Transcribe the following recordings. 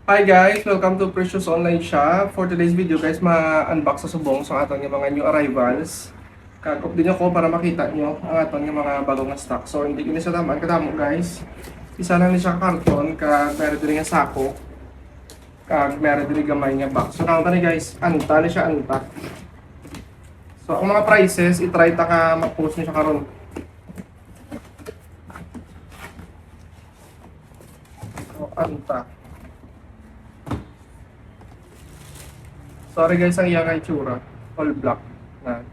Hi guys! Welcome to Precious Online Shop. For today's video guys, ma-unbox sa subong sa aton nga mga new arrivals. Kag-up din ako para makita nyo ang aton nga mga bagong na stock. So hindi ko sa tamaan katamo guys. Isa lang ni siya karton, kag meron din nga sako. Kag meron din gamay nga box. So nakita ni guys, anta ni siya anta. So ang mga prices, itry ta ka mag-post ni siya karon. So anta. Sorry guys, ang iyang itsura. All black na.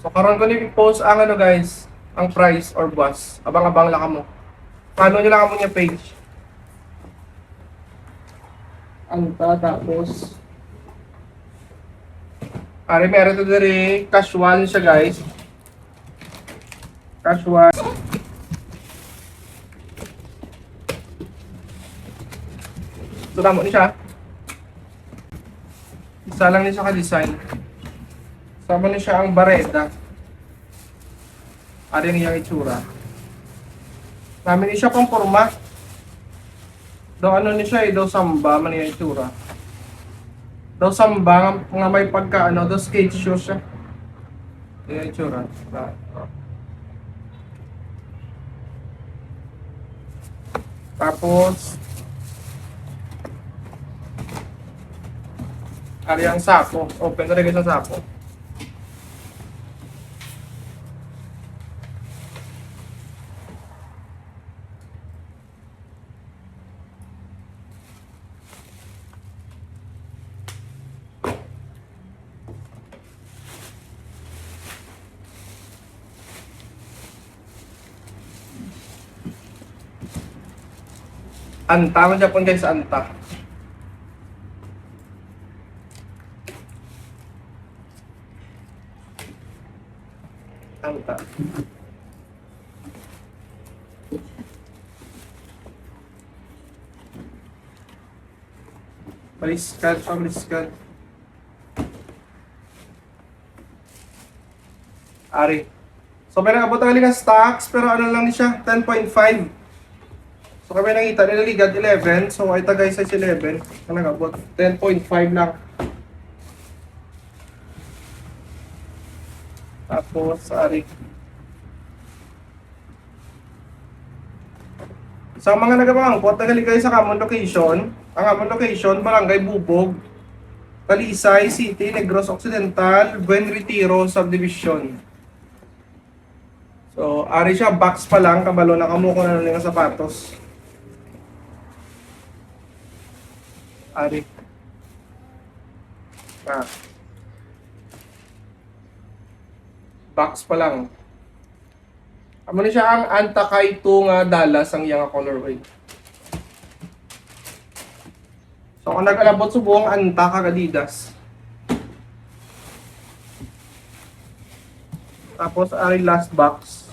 So karon ko ni post ang ano guys, ang price or bus. Abang-abang lang mo. Follow nyo lang mo niya page. Anta tapos ari meron to diri casual siya guys. Casual. So damo ni siya. Isa lang niya sa ka-design. Sama niya siya ang bareta. Ari ang iyang itsura. Namin niya siya pang forma. Daw ano niya siya daw samba man iyang itsura. Daw samba nga may pagka ano, daw skate shoes siya. Iyang itsura. Tapos ari ang sapo. Open talaga sa sapo. Anta man Japon guys, anta. Anta. Baliskan, pabaliskan. Ari. So may nakabot ang nga stocks, pero ano lang ni siya, 10.5. So kami nakita nila ligad 11, so ay tagay size 11. Ang nakabot, 10.5 lang. Tapos, ari. Sa mga nagabangkot, nagaligay sa common location. Ang common location, Barangay Bubog, Talisay City, Negros Occidental, Buen Retiro Subdivision. So, ari siya, box pa lang, kabalo na kamuko na ng sapatos. Ari. Box pa lang. Amo na siya ang Antakay 2 nga Dallas ang iyang colorway. So kung nag-alabot subong anta kag Adidas. Tapos ay last box.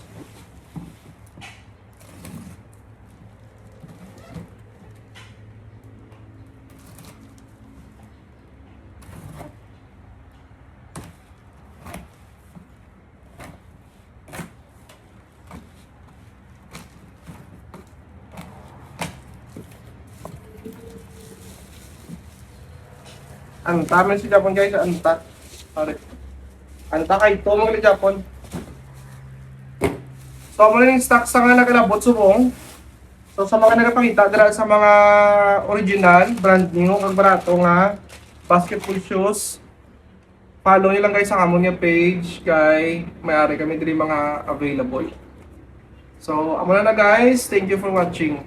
Anta man si Japon guys, anta. Sorry. Anta kay to mga Japon. So mo yung stock sa nga nagalabot subong. So sa mga nagapakita dira sa mga original, brand new, ang barato nga basketball shoes. Follow niyo lang guys sa amon nga page kay may-ari kami diri mga available. So amo na guys, thank you for watching.